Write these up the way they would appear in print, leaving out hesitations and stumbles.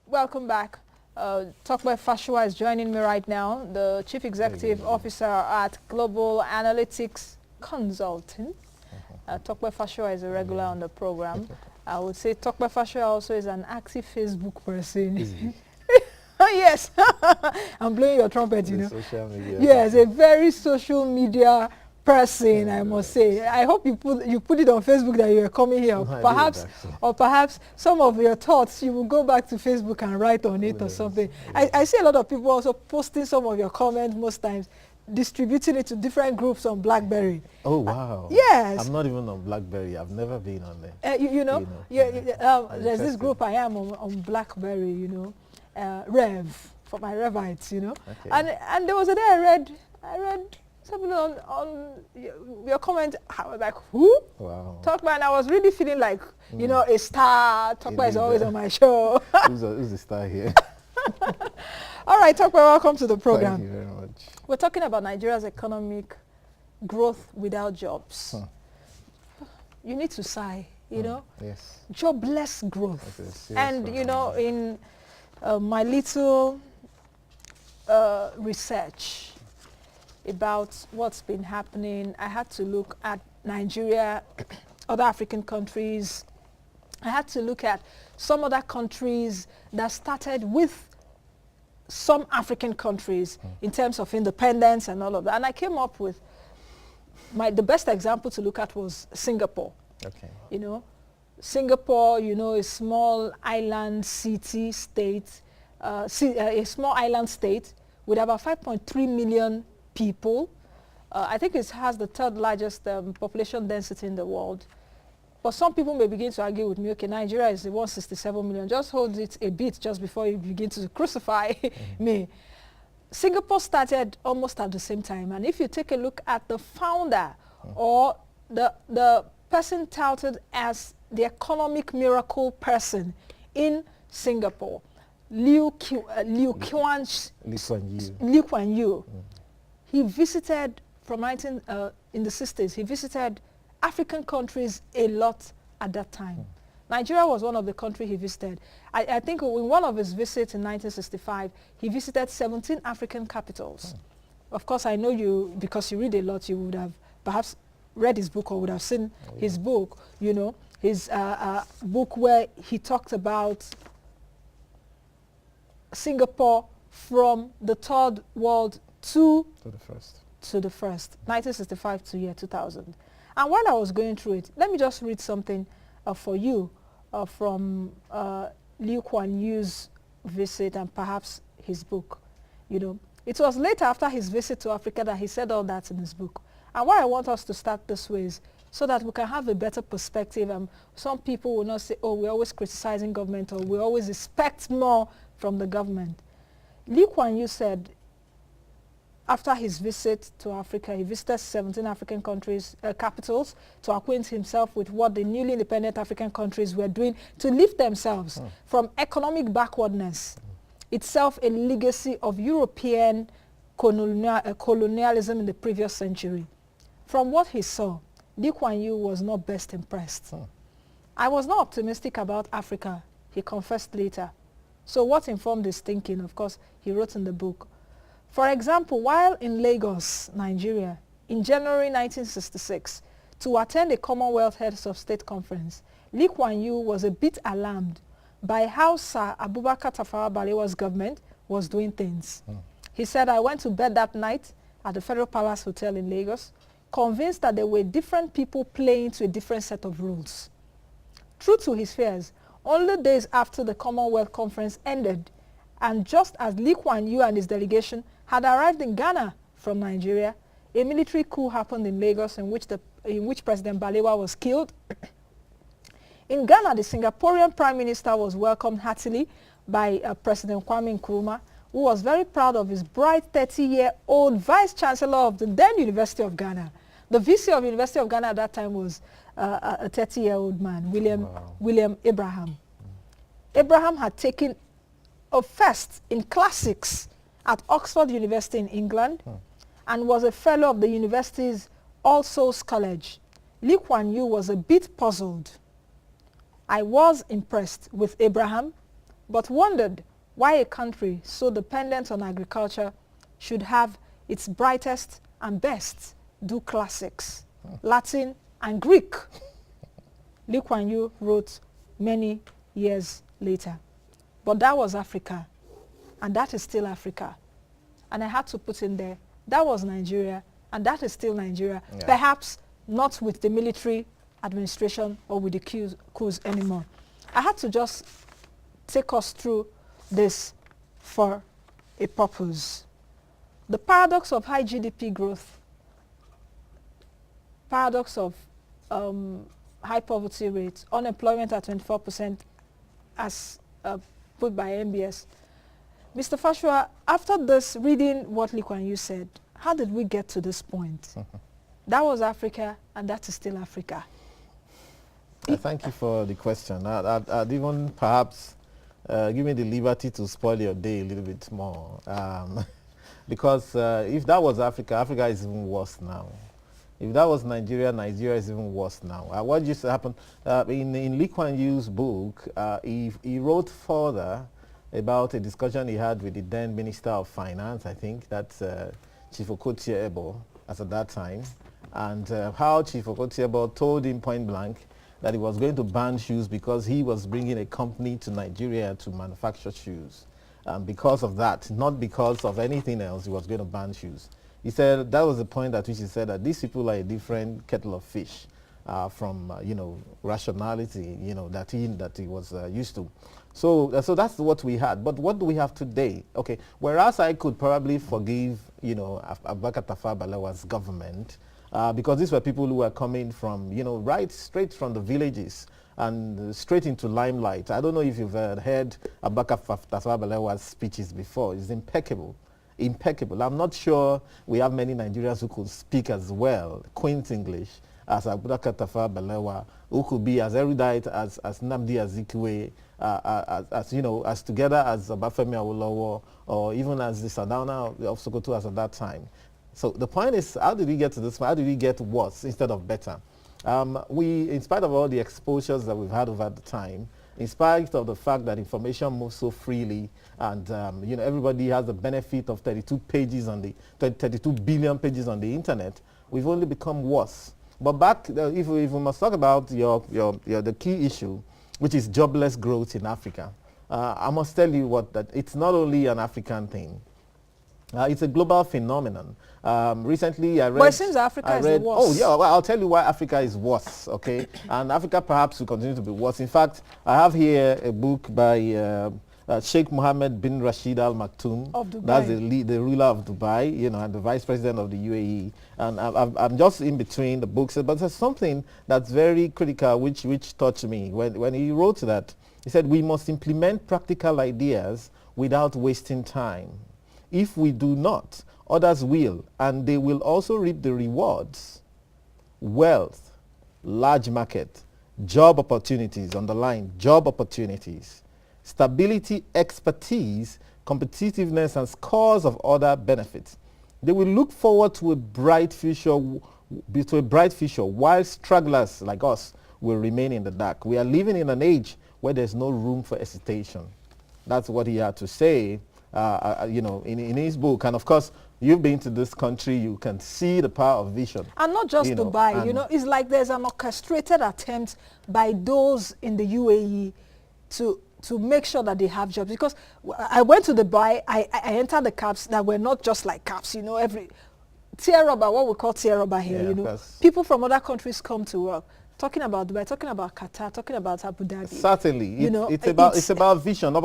Welcome back. Tope Fasua is joining me right now, the Chief Executive Officer at Global Analytics Consulting. Tope Fasua is a regular on the program. I would say Tope Fasua also is an active Facebook person. Is he? Yes, I'm blowing your trumpet, you know. Social media. Yes, a very social media person, I must say. I hope you put it on Facebook that you are coming here. No, Perhaps some of your thoughts you will go back to Facebook and write on it or something. I see a lot of people also posting some of your comments most times, distributing it to different groups on BlackBerry. Oh wow. Yes. I'm not even on BlackBerry. I've never been on there. There's this group I am on BlackBerry, you know, Rev, for my Revites, you know. Okay. And there was a day I read something on your comment. I was like, who? Wow. Tope, and I was really feeling like, you know, a star. Tope is always on my show. Who's the star here? All right, Tope, welcome to the program. Thank you very much. We're talking about Nigeria's economic growth without jobs. You need to sigh, you know. Yes. Jobless growth. And, problem. you know, in my little research about what's been happening, I had to look at Nigeria, other African countries. I had to look at some other countries that started with some African countries in terms of independence and all of that. And I came up with the best example to look at was Singapore. Okay. You know, Singapore, you know, a small island city state, a small island state with about 5.3 million people. I think it has the third largest population density in the world. But some people may begin to argue with me, okay, Nigeria is 167 million. Just hold it a bit just before you begin to crucify me. Singapore started almost at the same time. And if you take a look at the founder or the person touted as the economic miracle person in Singapore, Lee Kuan Yew. He visited in the 60s, he visited African countries a lot at that time. Nigeria was one of the countries he visited. I think in one of his visits in 1965, he visited 17 African capitals. Of course, I know you, because you read a lot, you would have perhaps read his book or would have seen his book, you know, his book where he talked about Singapore from the third world to the first, 1965 to year 2000. And while I was going through it, let me just read something for you from Lee Kuan Yew's visit and perhaps his book. You know, it was later after his visit to Africa that he said all that in his book. And why I want us to start this way is so that we can have a better perspective. And some people will not say, oh, we're always criticizing government or we always expect more from the government. Lee Kuan Yew said, after his visit to Africa, he visited 17 African countries, capitals, to acquaint himself with what the newly independent African countries were doing to lift themselves from economic backwardness, itself a legacy of European colonialism in the previous century. From what he saw, Lee Kuan Yew was not best impressed. I was not optimistic about Africa, he confessed later. So what informed his thinking? Of course, he wrote in the book. For example, while in Lagos, Nigeria, in January 1966, to attend a Commonwealth Heads of State conference, Lee Kuan Yew was a bit alarmed by how Sir Abubakar Tafawa Balewa's government was doing things. He said, I went to bed that night at the Federal Palace Hotel in Lagos, convinced that there were different people playing to a different set of rules. True to his fears, only days after the Commonwealth Conference ended, and just as Lee Kuan Yew and his delegation had arrived in Ghana from Nigeria, a military coup happened in Lagos in which President Balewa was killed. In Ghana, the Singaporean Prime Minister was welcomed heartily by President Kwame Nkrumah, who was very proud of his bright 30-year-old Vice-Chancellor of the then University of Ghana. The VC of University of Ghana at that time was a 30-year-old man, William Abraham. Abraham had taken a first in classics at Oxford University in England and was a fellow of the university's All Souls College. Lee Kuan Yew was a bit puzzled. I was impressed with Abraham, but wondered why a country so dependent on agriculture should have its brightest and best do classics, Latin and Greek. Lee Kuan Yew wrote many years later. But that was Africa, and that is still Africa. And I had to put in there, that was Nigeria, and that is still Nigeria. Yeah. Perhaps not with the military administration or with the coups anymore. I had to just take us through this for a purpose. The paradox of high GDP growth, paradox of high poverty rates, unemployment at 24% as put by MBS. Mr. Fasua, after this, reading what Lee Kuan Yew said, how did we get to this point? That was Africa, and that is still Africa. Thank you for the question. I'd even perhaps give me the liberty to spoil your day a little bit more. Because if that was Africa, Africa is even worse now. If that was Nigeria, Nigeria is even worse now. What just happened in Lee Kuan Yew's book, he wrote further about a discussion he had with the then Minister of Finance, I think that's Chief Okotie-Eboh as at that time, and how Chief Okotie-Eboh told him point blank that he was going to ban shoes because he was bringing a company to Nigeria to manufacture shoes. Because of that, not because of anything else, he was going to ban shoes. He said that was the point at which he said that these people are a different kettle of fish from rationality, that he was used to. So that's what we had. But what do we have today? Okay, whereas I could probably forgive, Abubakar Tafawa Balewa's government because these were people who were coming from, right straight from the villages and straight into limelight. I don't know if you've heard Abubakar Tafawa Balewa's speeches before. It's impeccable. Impeccable. I'm not sure we have many Nigerians who could speak as well, Queen's English, as Abubakar Tafawa Balewa, who could be as erudite as Nnamdi Azikiwe, as together as Obafemi Awolowo, or even as the Sardauna of Sokoto as at that time. So the point is, how did we get to this? How did we get worse instead of better? We, in spite of all the exposures that we've had over the time, in spite of the fact that information moves so freely and everybody has the benefit of 32 pages on the 32 billion pages on the internet, we've only become worse. But back, if we must talk about the key issue, which is jobless growth in Africa, I must tell you that it's not only an African thing. It's a global phenomenon. Recently, I read... But it seems Africa is the worst. Oh, yeah, well, I'll tell you why Africa is worse, okay? And Africa perhaps will continue to be worse. In fact, I have here a book by Sheikh Mohammed bin Rashid Al Maktoum. Of Dubai. That's the ruler of Dubai, and the vice president of the UAE. And I'm just in between the books, but there's something that's very critical which touched me. When he wrote that, he said, we must implement practical ideas without wasting time. If we do not, others will, and they will also reap the rewards. Wealth, large market, job opportunities, underline job opportunities, stability, expertise, competitiveness, and scores of other benefits. They will look forward to a bright future, while stragglers like us will remain in the dark. We are living in an age where there's no room for hesitation. That's what he had to say. In his book. And of course, you've been to this country, you can see the power of vision. And not just Dubai, it's like there's an orchestrated attempt by those in the UAE to make sure that they have jobs. Because I went to Dubai, I entered the cabs that were not just like cabs, every tier rubber, what we call tier rubber here, people from other countries come to work. Talking about Dubai, talking about Qatar, talking about Abu Dhabi. Certainly. It's about vision.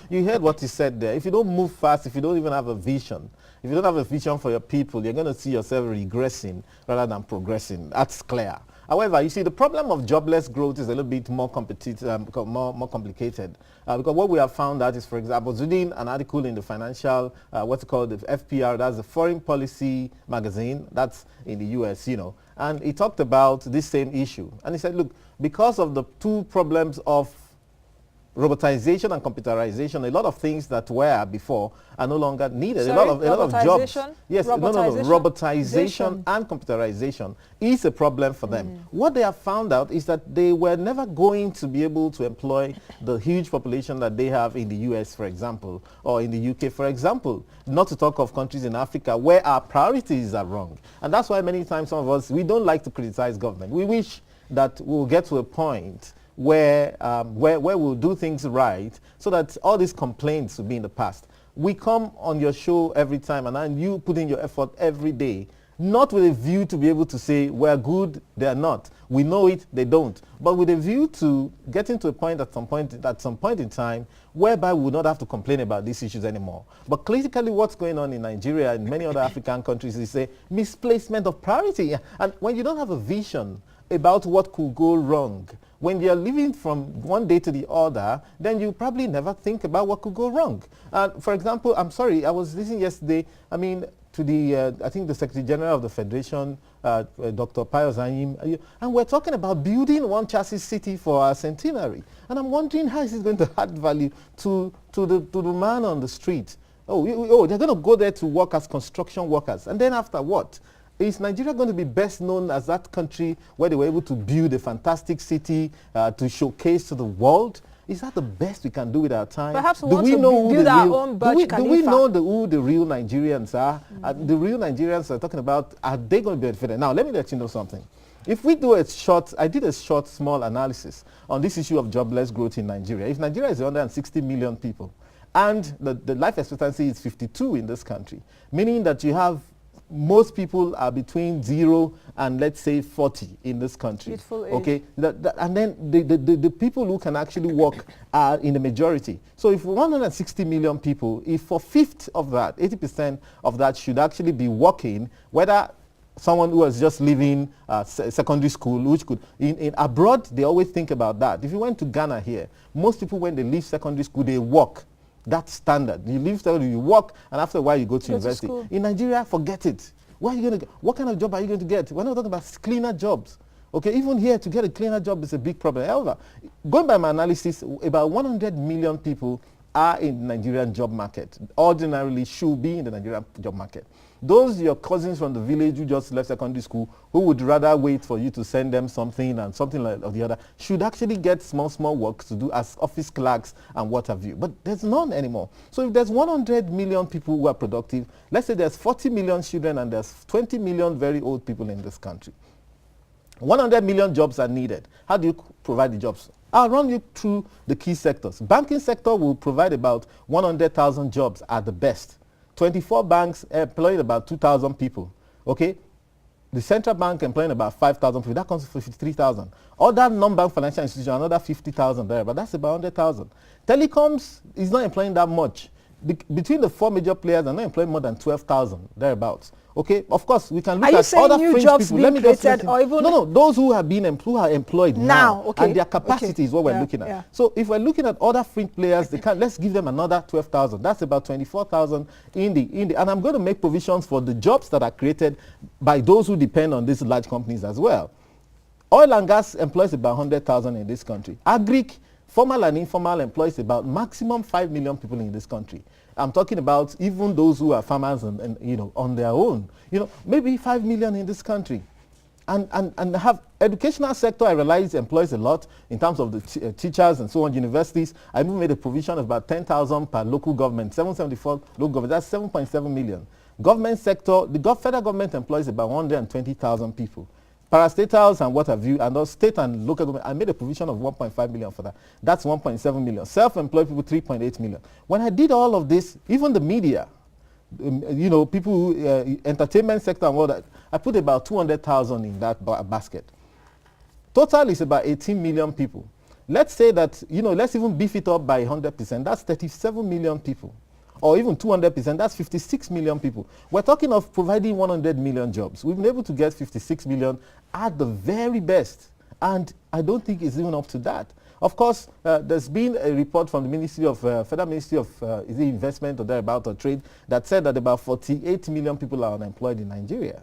You heard what he said there. If you don't move fast, if you don't even have a vision, if you don't have a vision for your people, you're going to see yourself regressing rather than progressing. That's clear. However, you see, the problem of jobless growth is a little bit more competitive, more complicated. Because what we have found out is, for example, reading an article in the financial, what's called the FPR, that's the Foreign Policy magazine, that's in the US, and he talked about this same issue. And he said, look, because of the two problems of robotization and computerization, a lot of things that were before are no longer needed. Sorry, a lot of jobs. Yes, Robotization and computerization is a problem for them. What they have found out is that they were never going to be able to employ the huge population that they have in the US, for example, or in the UK, for example, not to talk of countries in Africa where our priorities are wrong. And that's why many times some of us, we don't like to criticize government. We wish that we'll get to a point where we'll do things right so that all these complaints will be in the past. We come on your show every time and you put in your effort every day, not with a view to be able to say we're good, they're not. We know it, they don't. But with a view to getting to a point at some point in time whereby we will not have to complain about these issues anymore. But critically what's going on in Nigeria and many other African countries is a misplacement of priority. And when you don't have a vision about what could go wrong, when you're living from one day to the other, then you probably never think about what could go wrong. For example, I'm sorry, I was listening yesterday, to the, I think the Secretary General of the Federation, Dr. Pius Anyim, and we're talking about building one chassis city for our centenary. And I'm wondering how is it going to add value to the man on the street? They're going to go there to work as construction workers. And then after what? Is Nigeria going to be best known as that country where they were able to build a fantastic city to showcase to the world? Is that the best we can do with our time? Perhaps we want to build our own Burj Khalifa. Do we know who the real Nigerians are? The real Nigerians are talking about, are they going to be benefited? Now, let me let you know something. If we do I did a short, small analysis on this issue of jobless growth in Nigeria. If Nigeria is 160 million people, and the life expectancy is 52 in this country, meaning that you have most people are between 0 and let's say 40 in this country. Beautiful age. Okay, and then the people who can actually work are in the majority. So if 160 million people, if 1/5 of that, 80% of that should actually be working, whether someone who was just leaving secondary school, which could, in abroad, they always think about that. If you went to Ghana here, most people when they leave secondary school, they work. That's standard. You leave secondary, you work, and after a while you go to university. In Nigeria, forget it. Where are you going to get? What kind of job are you going to get? We're not talking about cleaner jobs. Okay, even here to get a cleaner job is a big problem. However, going by my analysis, about 100 million people are in the Nigerian job market, ordinarily should be in the Nigerian job market. Those your cousins from the village who just left secondary school, who would rather wait for you to send them something and something like or the other, should actually get small work to do as office clerks and what have you. But there's none anymore. So if there's 100 million people who are productive, let's say there's 40 million children and there's 20 million very old people in this country. 100 million jobs are needed. How do you provide the jobs? I'll run you through the key sectors. Banking sector will provide about 100,000 jobs at the best. 24 banks employing about 2,000 people. Okay? The central bank employing about 5,000 people. That comes to 53,000. Other non-bank financial institutions, another 50,000 there, but that's about 100,000. Telecoms is not employing that much. Between the 4 major players, they're not employing more than 12,000 thereabouts. Okay, of course we can look at other fringe people. Let me just those who have been who are employed now, okay, and their capacity is what we're looking at. Yeah. So if we're looking at other fringe players, let's give them another 12,000. That's about 24,000 in the. And I'm going to make provisions for the jobs that are created by those who depend on these large companies as well. Oil and gas employs about 100,000 in this country. Agric, formal and informal, employs about maximum 5 million people in this country. I'm talking about even those who are farmers and on their own. Maybe 5 million in this country. And have educational sector, I realize, employs a lot in terms of the teachers and so on, universities. I even made a provision of about 10,000 per local government, 774 local government, that's 7.7 million. Government sector, the federal government employs about 120,000 people. Parastatals and what have you, and those state and local government, I made a provision of 1.5 million for that. That's 1.7 million. Self-employed people, 3.8 million. When I did all of this, even the media, people who, entertainment sector and all that, I put about 200,000 in that basket. Total is about 18 million people. Let's say that, let's even beef it up by 100%. That's 37 million people. Or even 200%, that's 56 million people. We're talking of providing 100 million jobs. We've been able to get 56 million at the very best. And I don't think it's even up to that. Of course, there's been a report from the Ministry of, Federal Ministry of is it Investment or thereabout or Trade that said that about 48 million people are unemployed in Nigeria.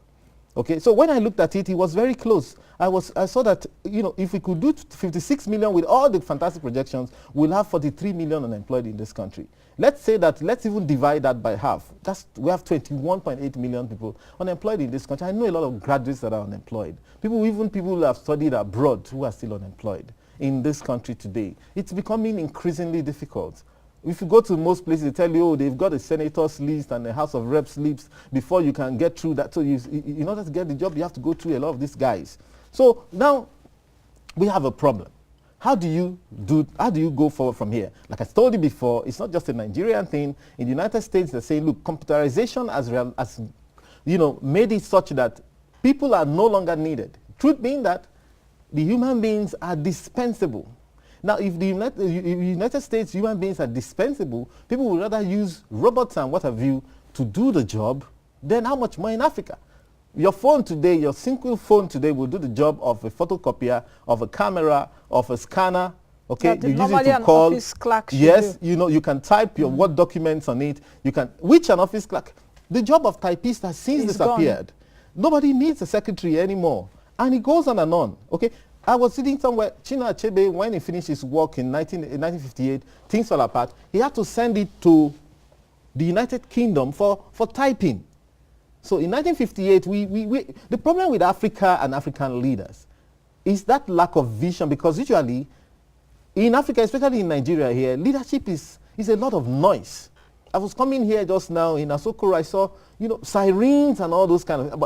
Okay, so when I looked at it, it was very close. I saw that, you know, if we could do 56 million with all the fantastic projections, we'll have 43 million unemployed in this country. Let's say that, let's even divide that by half. We have 21.8 million people unemployed in this country. I know a lot of graduates that are unemployed. People who have studied abroad who are still unemployed in this country today. It's becoming increasingly difficult. If you go to most places, they tell you, oh, they've got a senator's list and a House of Reps list before you can get through that. So in order to get the job, you have to go through a lot of these guys. So now we have a problem. How do you go forward from here? Like I told you before, it's not just a Nigerian thing. In the United States, they're saying, look, computerization has made it such that people are no longer needed. Truth being that the human beings are dispensable. Now, if the United States human beings are dispensable, people would rather use robots and what have you to do the job than how much more in Africa. Your phone today, your single phone today will do the job of a photocopier, of a camera, of a scanner. Okay, you use it to call. Office clerk yes, you can type your Word documents on it. Which an office clerk? The job of typist has since disappeared. Nobody needs a secretary anymore. And it goes on and on. Okay, I was sitting somewhere, Chinua Achebe, when he finished his work in 1958, things fell apart. He had to send it to the United Kingdom for typing. So in 1958, the problem with Africa and African leaders is that lack of vision, because usually in Africa, especially in Nigeria here, leadership is a lot of noise. I was coming here just now in Asokoro, I saw, sirens and all those kind of,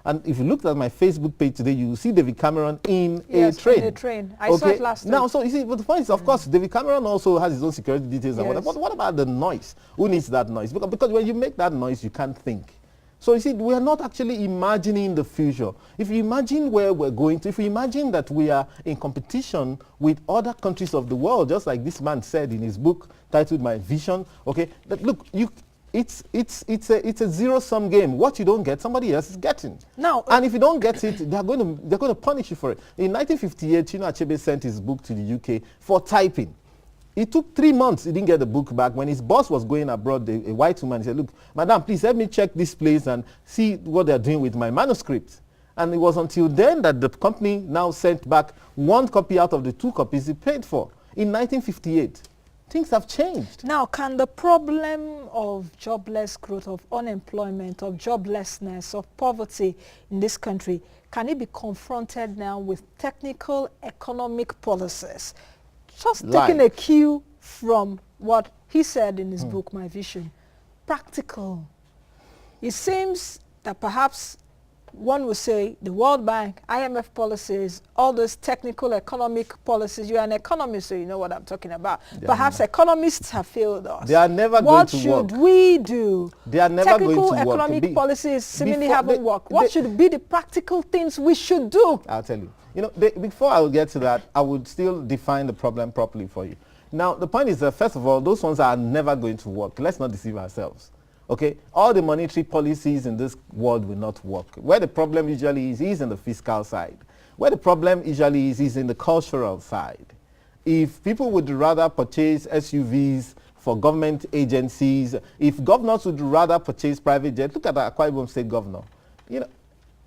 and if you looked at my Facebook page today, you see David Cameron in a train. In a train. I saw it last week. Now, so you see, but the point is, of course, David Cameron also has his own security details and whatever. But what about the noise? Who needs that noise? Because when you make that noise, you can't think. So you see, we are not actually imagining the future. If you imagine where we're going to, if you imagine that we are in competition with other countries of the world, just like this man said in his book titled My Vision, okay, that look, it's a zero-sum game. What you don't get, somebody else is getting. Now, and if you don't get it, they're going to punish you for it. In 1958, Chinua Achebe sent his book to the UK for typing. It took 3 months. He didn't get the book back. When his boss was going abroad, a white woman, he said, look, madam, please help me check this place and see what they're doing with my manuscript. And it was until then that the company now sent back 1 copy out of the 2 copies he paid for in 1958. Things have changed. Now, can the problem of jobless growth, of unemployment, of joblessness, of poverty in this country, can it be confronted now with technical economic policies? Just taking a cue from what he said in his book, My Vision. Practical. It seems that perhaps one would say the World Bank, IMF policies, all those technical economic policies, you're an economist, so you know what I'm talking about. Perhaps economists have failed us. They are never going to work. What should we do? They are never going to work. Technical economic policies seemingly haven't worked. What should be the practical things we should do? I'll tell you. Before I will get to that, I would still define the problem properly for you. Now, the point is that, first of all, those ones are never going to work. Let's not deceive ourselves. Okay? All the monetary policies in this world will not work. Where the problem usually is in the fiscal side. Where the problem usually is in the cultural side. If people would rather purchase SUVs for government agencies, if governors would rather purchase private jets, look at the Akwa Ibom State governor.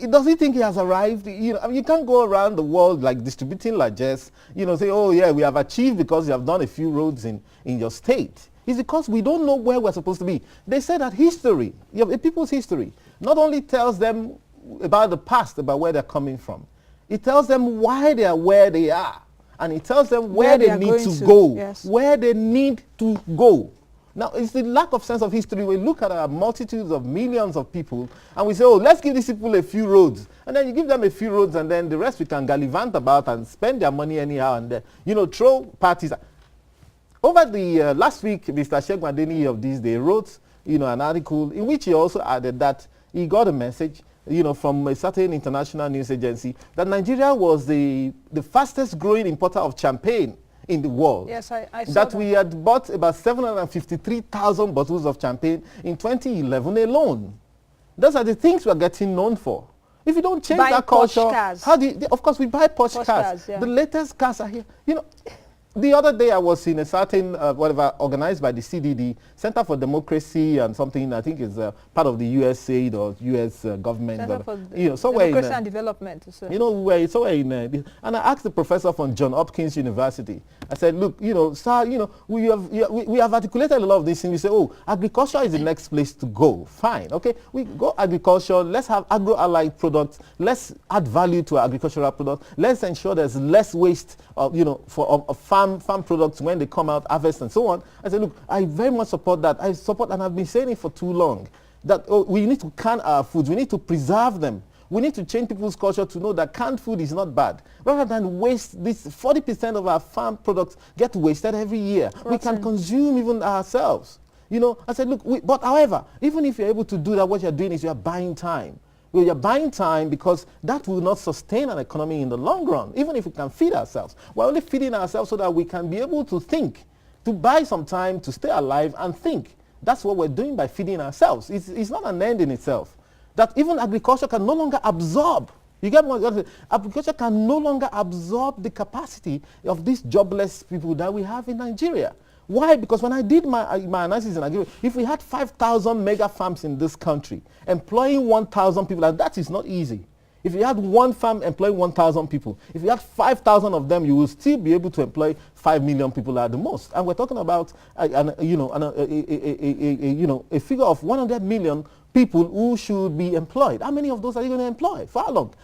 Does he think he has arrived? You can't go around the world like distributing largesse, say, oh yeah, we have achieved because you have done a few roads in your state. It's because we don't know where we're supposed to be. They say that history, a people's history, not only tells them about the past, about where they're coming from, it tells them why they are where they are. And it tells them where they need to go, where they need to go. Now, it's the lack of sense of history. We look at our multitudes of millions of people and we say, oh, let's give these people a few roads. And then you give them a few roads and then the rest we can gallivant about and spend their money anyhow and throw parties. Over the last week, Mr. Sheikh Madeni of this day wrote, an article in which he also added that he got a message, from a certain international news agency that Nigeria was the fastest growing importer of champagne in the world. Yes, I saw that. We had bought about 753,000 bottles of champagne in 2011 alone. Those are the things we're getting known for. If you don't change that culture, how do you, of course we buy Porsche cars. Yeah. The latest cars are here. The other day I was in a certain, whatever, organized by the CDD, Center for Democracy and something, I think is part of the USAID or US government. Center for somewhere Democracy and Development. So. Where somewhere in and I asked the professor from Johns Hopkins University, I said, look, sir, we have articulated a lot of these things. We say, oh, agriculture is the next place to go. Fine, okay, we go agriculture, let's have agro-allied products, let's add value to our agricultural products, let's ensure there's less waste of, for farm products when they come out, harvest and so on. I said, look, I very much support that. I support, and I've been saying it for too long, that we need to can our foods, we need to preserve them. We need to change people's culture to know that canned food is not bad. Rather than waste this, 40% of our farm products get wasted every year. Rotten. We can consume even ourselves. I said, look, but however, even if you're able to do that, what you're doing is you're buying time. Well, you're buying time because that will not sustain an economy in the long run, even if we can feed ourselves. We're only feeding ourselves so that we can be able to think, to buy some time, to stay alive and think. That's what we're doing by feeding ourselves. It's not an end in itself. That even agriculture can no longer absorb. You get what I'm saying? Agriculture can no longer absorb the capacity of these jobless people that we have in Nigeria. Why? Because when I did my analysis in Nigeria, if we had 5,000 mega farms in this country, employing 1,000 people, and that is not easy. If you had one farm employing 1,000 people, if you had 5,000 of them, you will still be able to employ 5 million people at the most. And we're talking about a figure of 100 million people who should be employed. How many of those are you going to employ? For how long?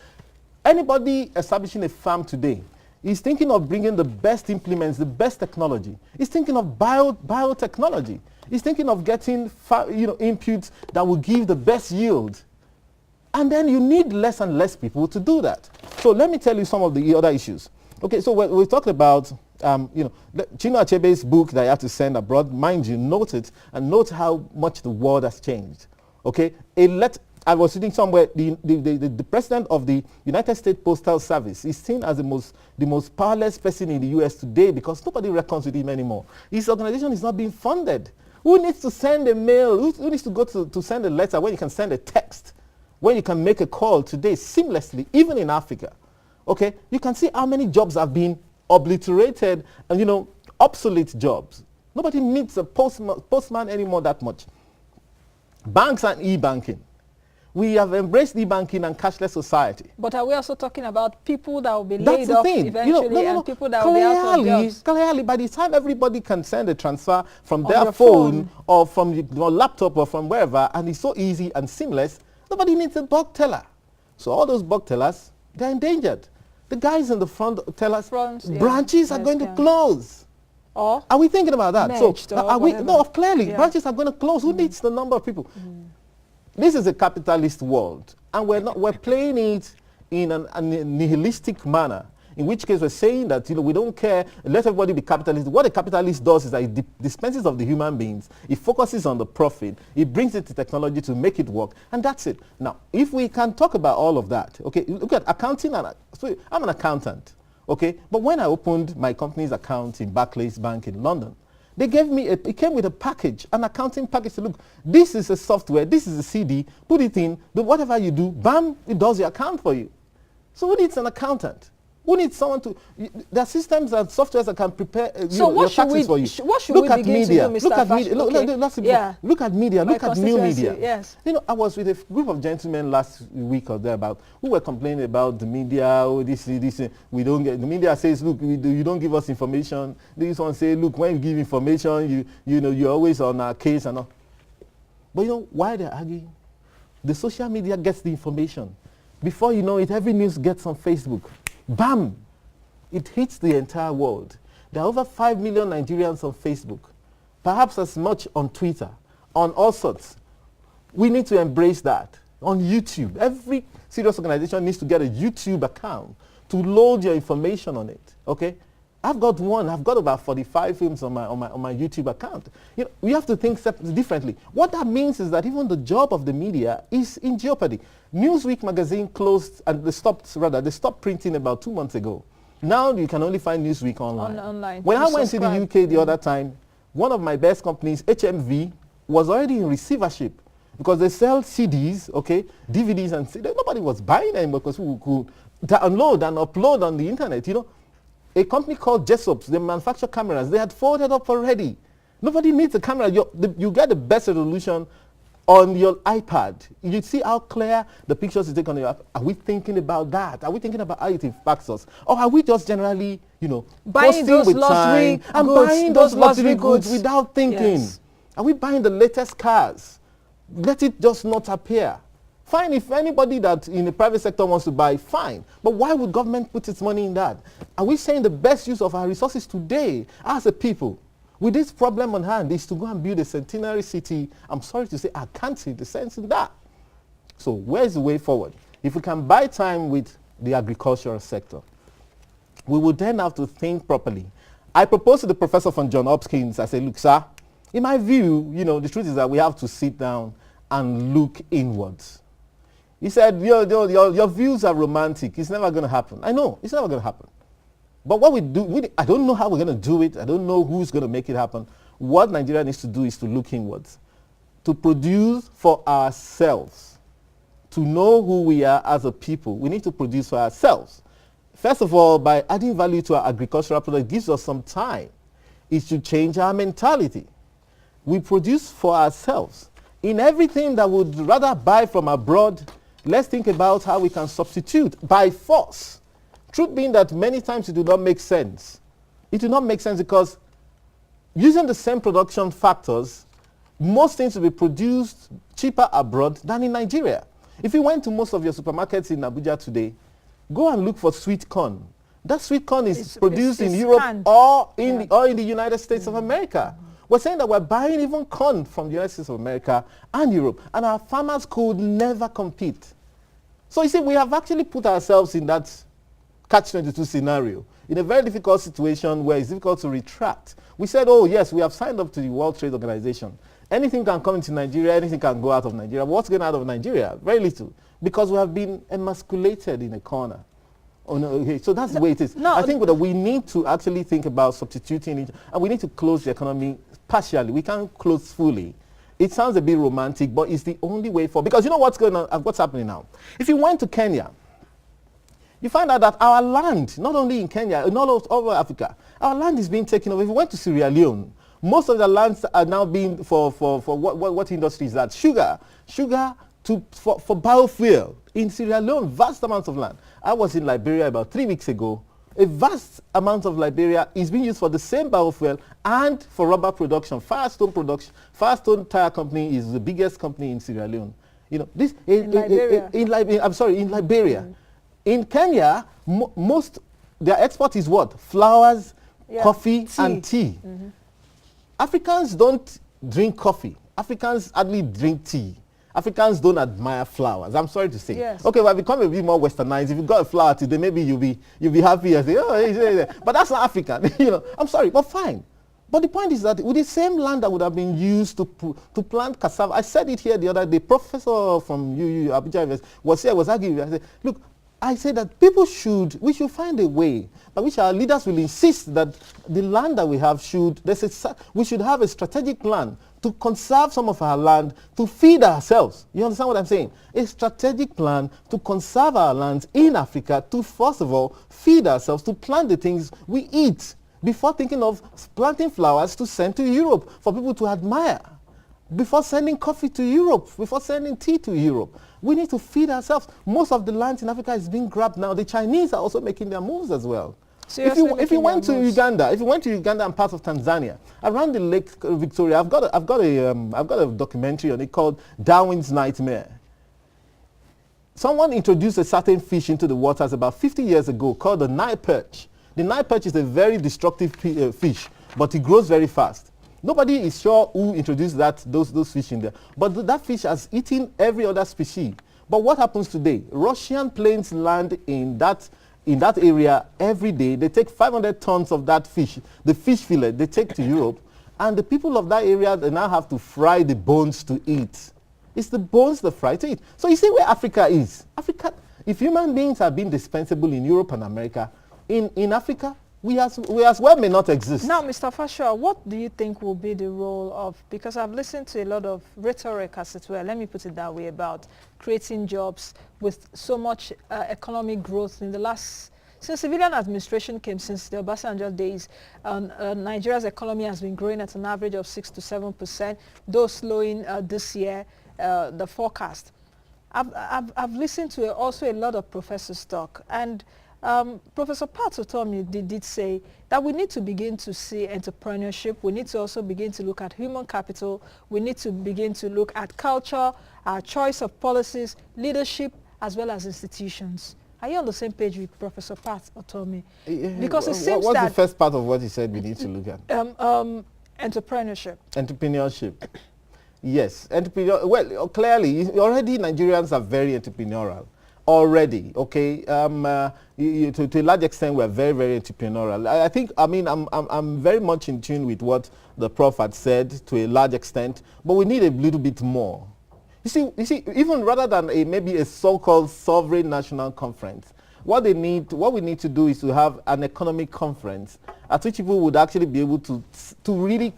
Anybody establishing a farm today is thinking of bringing the best implements, the best technology. He's thinking of biotechnology. He's thinking of getting inputs that will give the best yield. And then you need less and less people to do that. So let me tell you some of the other issues. Okay, so we talked about Chinua Achebe's book that you have to send abroad. Mind you, note it and note how much the world has changed. Okay, I was reading somewhere the president of the United States Postal Service is seen as the most powerless person in the US today because nobody reckons with him anymore. His organization is not being funded. Who needs to send a mail? Who needs to go to send a letter when you can send a text? When you can make a call today seamlessly, even in Africa. Okay, you can see how many jobs have been obliterated and obsolete jobs. Nobody needs a postman anymore that much. Banks and e-banking. We have embraced e-banking and cashless society. But are we also talking about people that will be laid off eventually and people that clearly, will be out of jobs? Clearly, by the time everybody can send a transfer from their phone or from your laptop or from wherever, and it's so easy and seamless, nobody needs a bulk teller. So all those bulk tellers, they're endangered. The guys in the front tellers, branches are going to close. Or are we thinking about that? So are we? No, clearly, branches are going to close. Who needs the number of people? This is a capitalist world, and we're playing it in a nihilistic manner. In which case we're saying that we don't care, let everybody be capitalist. What a capitalist does is that it dispenses of the human beings, it focuses on the profit, it brings it to technology to make it work, and that's it. Now, if we can talk about all of that, okay, look at accounting, so I'm an accountant, okay, but when I opened my company's account in Barclays Bank in London, they gave me, it came with a package, an accounting package. So look, this is a software, this is a CD, put it in, whatever you do, bam, it does your account for you. So who needs an accountant? Who needs someone to? There are systems and softwares that can prepare your taxes for you. What should we begin to do, Mr. Look at media. Okay. Look at media. Look at new media. Yes. I was with a group of gentlemen last week or thereabout who were complaining about the media. Oh, this. We don't get. The media says, look, you don't give us information. This one say, look, when you give information, you're always on our case and all. But why they're arguing? The social media gets the information. Before you know it, every news gets on Facebook. Bam! It hits the entire world. There are over 5 million Nigerians on Facebook, perhaps as much on Twitter, on all sorts. We need to embrace that. On YouTube, every serious organization needs to get a YouTube account to load your information on it, okay? I've got one. I've got about 45 films on my YouTube account. We have to think differently. What that means is that even the job of the media is in jeopardy. Newsweek magazine closed, and they stopped printing about 2 months ago. Now you can only find Newsweek online. When I went to the UK the other time, one of my best companies, HMV, was already in receivership because they sell CDs, okay, DVDs, and nobody was buying them because we could download and upload on the internet, A company called Jessops, they manufacture cameras. They had folded up already. Nobody needs a camera. You get the best resolution on your iPad. You see how clear the pictures you take on your app. Are we thinking about that? Are we thinking about how it impacts us? Or are we just generally, buying those luxury goods, and buying those luxury goods without thinking? Yes. Are we buying the latest cars? Let it just not appear. Fine, if anybody that in the private sector wants to buy, fine. But why would government put its money in that? Are we saying the best use of our resources today as a people with this problem on hand is to go and build a centenary city? I'm sorry to say, I can't see the sense in that. So where's the way forward? If we can buy time with the agricultural sector, we would then have to think properly. I proposed to the professor from Johns Hopkins, I said, look, sir, in my view, the truth is that we have to sit down and look inwards. He said, your views are romantic. It's never going to happen. I know, it's never going to happen. But what we do, I don't know how we're going to do it. I don't know who's going to make it happen. What Nigeria needs to do is to look inwards, to produce for ourselves, to know who we are as a people. We need to produce for ourselves. First of all, by adding value to our agricultural product, gives us some time. It should change our mentality. We produce for ourselves. In everything that would rather buy from abroad, let's think about how we can substitute by force. Truth being that many times it do not make sense. It do not make sense because using the same production factors, most things will be produced cheaper abroad than in Nigeria. If you went to most of your supermarkets in Abuja today, go and look for sweet corn. That sweet corn is produced in Europe or in the United States of America. We're saying that we're buying even corn from the United States of America and Europe, and our farmers could never compete. So you see, we have actually put ourselves in that catch-22 scenario, in a very difficult situation where it's difficult to retract. We said, oh yes, we have signed up to the World Trade Organization. Anything can come into Nigeria, anything can go out of Nigeria. What's going out of Nigeria? Very little, because we have been emasculated in a corner. Oh no, okay, so that's the way it is. I think that we need to actually think about substituting it, and we need to close the economy partially. We can't close fully. It sounds a bit romantic, but it's the only way forward. Because you know what's going on, what's happening now? If you went to Kenya, you find out that our land, not only in Kenya, in all over Africa, our land is being taken over. If you went to Sierra Leone, most of the lands are now being for what industry is that? Sugar for biofuel in Sierra Leone, vast amounts of land. I was in Liberia about 3 weeks ago. A vast amount of Liberia is being used for the same biofuel and for rubber production. Firestone Tire Company is the biggest company in Sierra Leone. This in Liberia. In Kenya, most their export is what? Flowers, coffee, and tea. Africans don't drink coffee. Africans hardly drink tea. Africans don't admire flowers. I'm sorry to say. Yes. Okay, well, I've become a bit more westernized. If you got a flower today, maybe you'll be happy and say, oh, but that's not African. I'm sorry, but fine. But the point is that with the same land that would have been used to plant cassava, I said it here the other day. Professor from Abuja University was here. Was arguing. I said, look, I say that we should find a way by which our leaders will insist that the land that we have we should have a strategic plan to conserve some of our land to feed ourselves. You understand what I'm saying? A strategic plan to conserve our lands in Africa to, first of all, feed ourselves, to plant the things we eat before thinking of planting flowers to send to Europe for people to admire. Before sending coffee to Europe, before sending tea to Europe. We need to feed ourselves. Most of the land in Africa is being grabbed now. The Chinese are also making their moves as well. If you went to Uganda and parts of Tanzania, around the Lake Victoria, I've got a documentary on it called Darwin's Nightmare. Someone introduced a certain fish into the waters about 50 years ago called the Nile perch. The Nile perch is a very destructive fish, but it grows very fast. Nobody is sure who introduced those fish in there. But that fish has eaten every other species. But what happens today? Russian planes land in that area every day. They take 500 tons of that fish, the fish fillet, they take to Europe. And the people of that area, they now have to fry the bones to eat. It's the bones they fry to eat. So you see where Africa is. Africa, if human beings are being dispensable in Europe and America, in Africa, we as well may not exist. Now, Mr. Fasua, what do you think will be the role of, because I've listened to a lot of rhetoric as it were, let me put it that way, about creating jobs with so much economic growth in the last since civilian administration came, since the Obasanjo days, Nigeria's economy has been growing at an average of 6 to 7%, though slowing this year, the forecast. I've listened to also a lot of professors talk, and Professor Patu told me, did say that we need to begin to see entrepreneurship. We need to also begin to look at human capital. We need to begin to look at culture, our choice of policies, leadership, as well as institutions. Are you on the same page with Professor Pat Otomi? Because it seems what's that the first part of what he said we need to look at? Entrepreneurship. Entrepreneurship. Yes. Well, clearly, already Nigerians are very entrepreneurial. Already, okay. To a large extent, we're very, very entrepreneurial. I think, I'm very much in tune with what the Prof had said to a large extent, but we need a little bit more. You see, even rather than maybe a so-called sovereign national conference, what we need to do is to have an economic conference at which people would actually be able to really.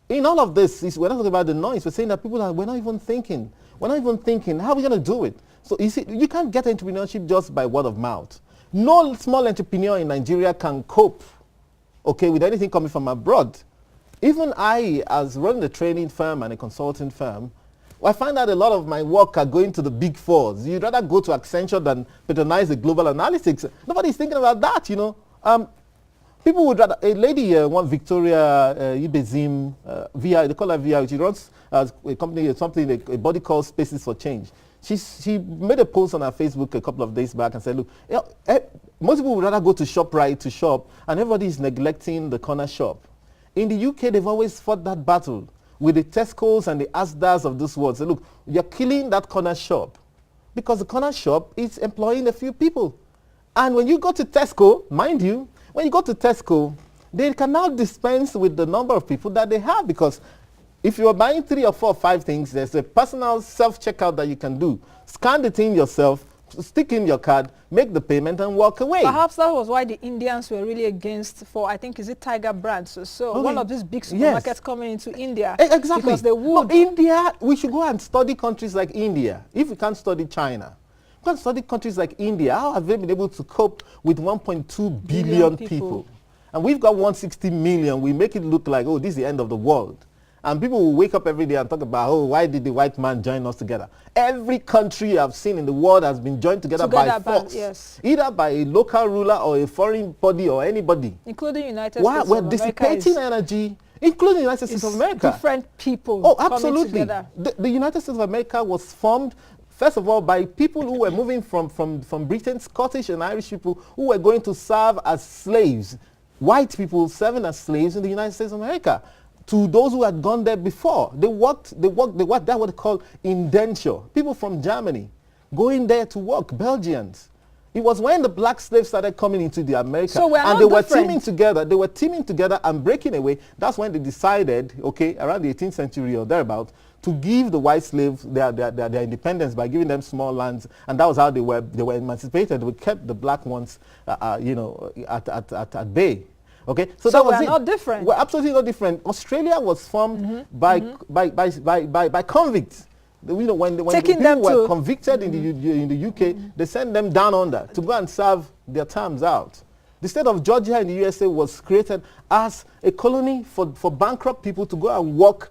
In all of this, we're not talking about the noise. We're saying that we're not even thinking. We're not even thinking. How are we going to do it? So you see, you can't get entrepreneurship just by word of mouth. No small entrepreneur in Nigeria can cope, okay, with anything coming from abroad. Even I, as running a training firm and a consulting firm, I find that a lot of my work are going to the big fours. You'd rather go to Accenture than patronize the global analytics. Nobody's thinking about that, you know. People would rather, a lady, one Victoria Ibezim, VI, they call her VI, she runs a company, a body called Spaces for Change. She made a post on her Facebook a couple of days back and said, look, most people would rather go to ShopRite to shop, and everybody is neglecting the corner shop. In the UK, they've always fought that battle with the Tesco's and the Asda's of this world. Say, look, you're killing that corner shop because the corner shop is employing a few people. And when you go to Tesco, mind you, when you go to Tesco, they can now dispense with the number of people that they have, because if you are buying 3 or 4 or 5 things, there's a personal self-checkout that you can do. Scan the thing yourself, stick in your card, make the payment, and walk away. Perhaps that was why the Indians were really against, for I think, is it Tiger Brands? So okay. One of these big supermarkets yes. coming into India. Exactly. Because they would. But India, we should go and study countries like India. If we can't study China, we can study countries like India. How have they been able to cope with 1.2 billion people? And we've got 160 million. We make it look like, oh, this is the end of the world. And people will wake up every day and talk about, oh, why did the white man join us together? Every country I've seen in the world has been joined together by force. Yes. Either by a local ruler or a foreign body or anybody. Including United States of America. We're dissipating energy, including the United States of America. Different people absolutely. coming together. The United States of America was formed, first of all, by people who were moving from Britain, Scottish and Irish people who were going to serve as slaves. White people serving as slaves in the United States of America. To those who had gone there before. They worked, that's what they call indenture. People from Germany going there to work, Belgians. It was when the black slaves started coming into the America, so and they were teaming together and breaking away. That's when they decided, okay, around the 18th century or thereabout, to give the white slaves their independence by giving them small lands, and that was how they were emancipated. We kept the black ones, at bay. Okay, so that was we're not different. We're absolutely not different. Australia was formed by convicts. You know, when the people were convicted in the UK, they sent them down under to go and serve their terms out. The state of Georgia in the USA was created as a colony for bankrupt people to go and work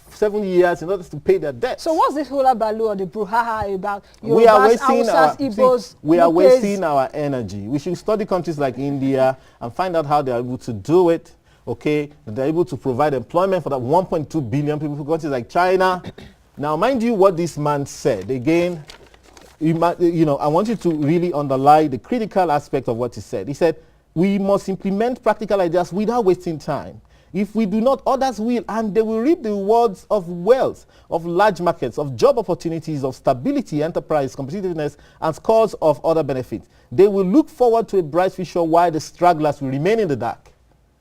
7 years in order to pay their debts. So what's this hula balu or the brouhaha about? We are wasting our energy. We should study countries like India and find out how they are able to do it. Okay, and they're able to provide employment for that 1.2 billion people. Countries like China. Now, mind you, what this man said again. I want you to really underline the critical aspect of what he said. He said, we must implement practical ideas without wasting time. If we do not, others will, and they will reap the rewards of wealth, of large markets, of job opportunities, of stability, enterprise, competitiveness, and scores of other benefits. They will look forward to a bright future while the stragglers will remain in the dark.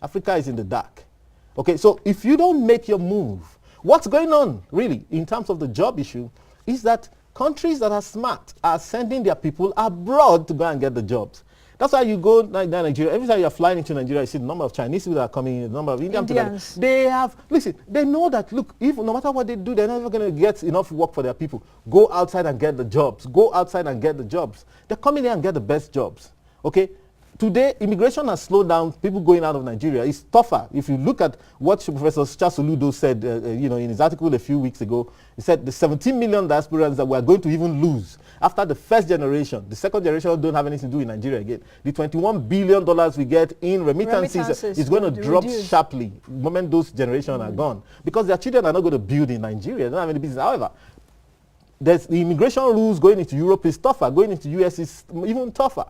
Africa is in the dark. Okay, so if you don't make your move, what's going on, really, in terms of the job issue, is that countries that are smart are sending their people abroad to go and get the jobs. That's why you go to Nigeria. Every time you're flying into Nigeria, you see the number of Chinese people that are coming in, the number of Indians. They know that, look, no matter what they do, they're never going to get enough work for their people. Go outside and get the jobs. Go outside and get the jobs. They're coming here and get the best jobs. Okay, today immigration has slowed down people going out of Nigeria. It's tougher. If you look at what Professor Chasoludo said, in his article a few weeks ago, he said the 17 million diasporans that we are going to even lose after the first generation. The second generation don't have anything to do in Nigeria again. The $21 billion we get in remittances is going to drop sharply the moment those generations are gone, because their children are not going to build in Nigeria. They don't have any business. However, the immigration rules going into Europe is tougher. Going into US is even tougher.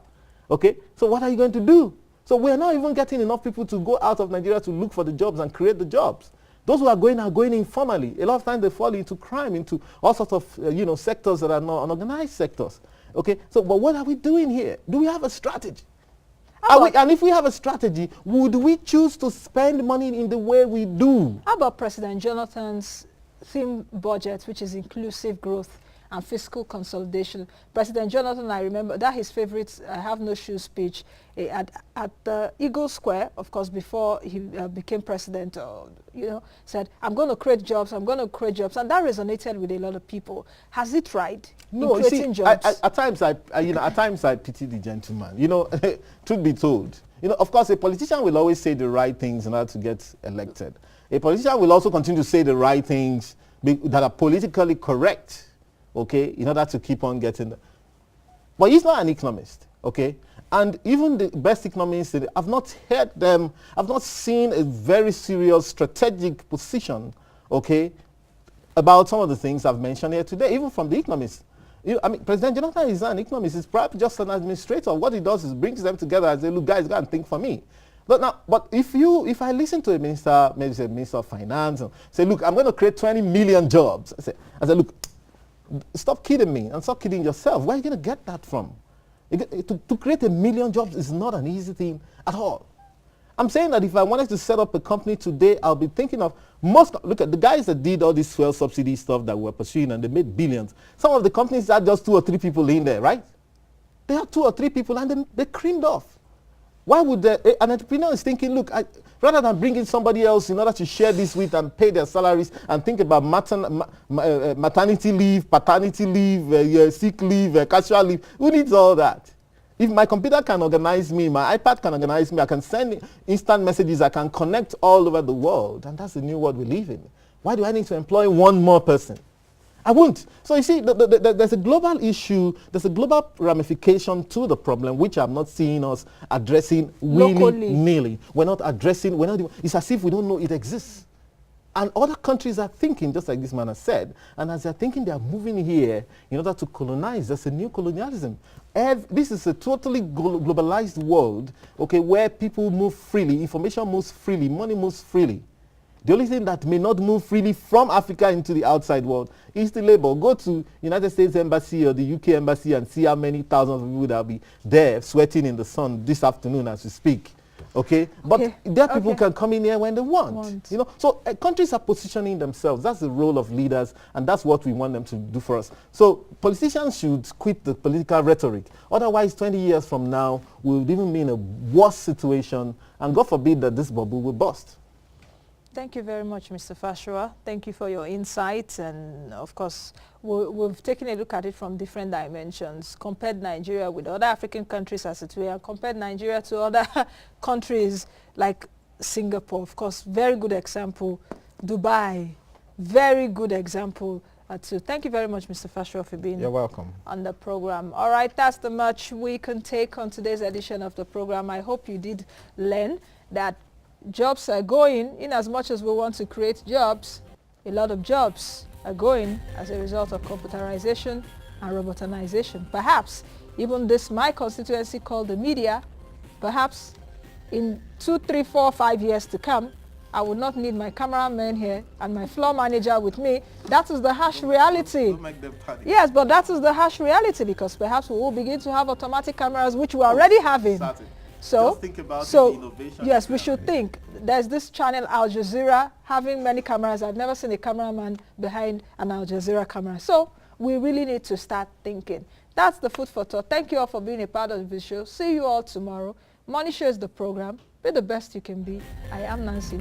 Okay, so what are you going to do? So we are not even getting enough people to go out of Nigeria to look for the jobs and create the jobs. Those who are going informally. A lot of times they fall into crime, into all sorts of sectors that are not unorganized sectors. Okay, so but what are we doing here? Do we have a strategy? And if we have a strategy, would we choose to spend money in the way we do? How about President Jonathan's theme budget, which is inclusive growth and fiscal consolidation? President Jonathan, I remember that his favorite I have no shoes speech at the Eagle Square, of course, before he became president, said, I'm going to create jobs, I'm going to create jobs. And that resonated with a lot of people. Has he tried in creating jobs? At times I pity the gentleman. Truth be told, of course, a politician will always say the right things in order to get elected. A politician will also continue to say the right things that are politically correct, okay, in order to keep on getting them. But he's not an economist, okay? And even the best economists, I've not heard them, I've not seen a very serious strategic position, okay, about some of the things I've mentioned here today, even from the economists. President Jonathan is not an economist, he's probably just an administrator. What he does is brings them together and say, look, guys, go and think for me. But if I listen to a minister, maybe say Minister of Finance, and say, look, I'm going to create 20 million jobs. I say, look, stop kidding me and stop kidding yourself. Where are you going to get that from? To create 1 million jobs is not an easy thing at all. I'm saying that if I wanted to set up a company today, I'll be thinking of look at the guys that did all this fuel subsidy stuff that we're pursuing and they made billions. Some of the companies had just 2 or 3 people in there, right? They have 2 or 3 people and they creamed off. Why would an entrepreneur is thinking, look, rather than bringing somebody else in order to share this with and pay their salaries and think about maternity leave, paternity leave, sick leave, casual leave, who needs all that? If my computer can organize me, my iPad can organize me, I can send instant messages, I can connect all over the world, and that's the new world we live in. Why do I need to employ one more person? I won't. So you see, there's a global issue, there's a global ramification to the problem, which I'm not seeing us addressing willy-nilly. We're not addressing, it's as if we don't know it exists. And other countries are thinking, just like this man has said, and as they're thinking, they're moving here in order to colonize. There's a new colonialism. This is a totally globalized world, okay, where people move freely, information moves freely, money moves freely. The only thing that may not move freely from Africa into the outside world is the labor. Go to United States Embassy or the UK Embassy and see how many thousands of people that will be there sweating in the sun this afternoon as we speak. Okay? But there people can come in here when they want. So countries are positioning themselves. That's the role of leaders, and that's what we want them to do for us. So politicians should quit the political rhetoric. Otherwise, 20 years from now, we'll even be in a worse situation, and God forbid that this bubble will burst. Thank you very much, Mr. Fasua. Thank you for your insights. And of course, we've taken a look at it from different dimensions, compared Nigeria with other African countries as it were, compared Nigeria to other countries like Singapore. Of course, very good example. Dubai, very good example. So thank you very much, Mr. Fasua, for being You're welcome. On the program. All right, that's the much we can take on today's edition of the program. I hope you did learn that jobs are going, in as much as we want to create jobs, a lot of jobs are going as a result of computerization and robotization. Perhaps even this my constituency called the media, perhaps in 2, 3, 4, 5 years to come, I will not need my cameraman here and my floor manager with me. That is the harsh reality. Don't make them panic. Yes, but that is the harsh reality, because perhaps we will begin to have automatic cameras, which we're already having. Started. So, just think about the innovation. Yes, we should think. There's this channel, Al Jazeera, having many cameras. I've never seen a cameraman behind an Al Jazeera camera. So we really need to start thinking. That's the food for thought. Thank you all for being a part of this show. See you all tomorrow. Money Show is the program. Be the best you can be. I am Nancy.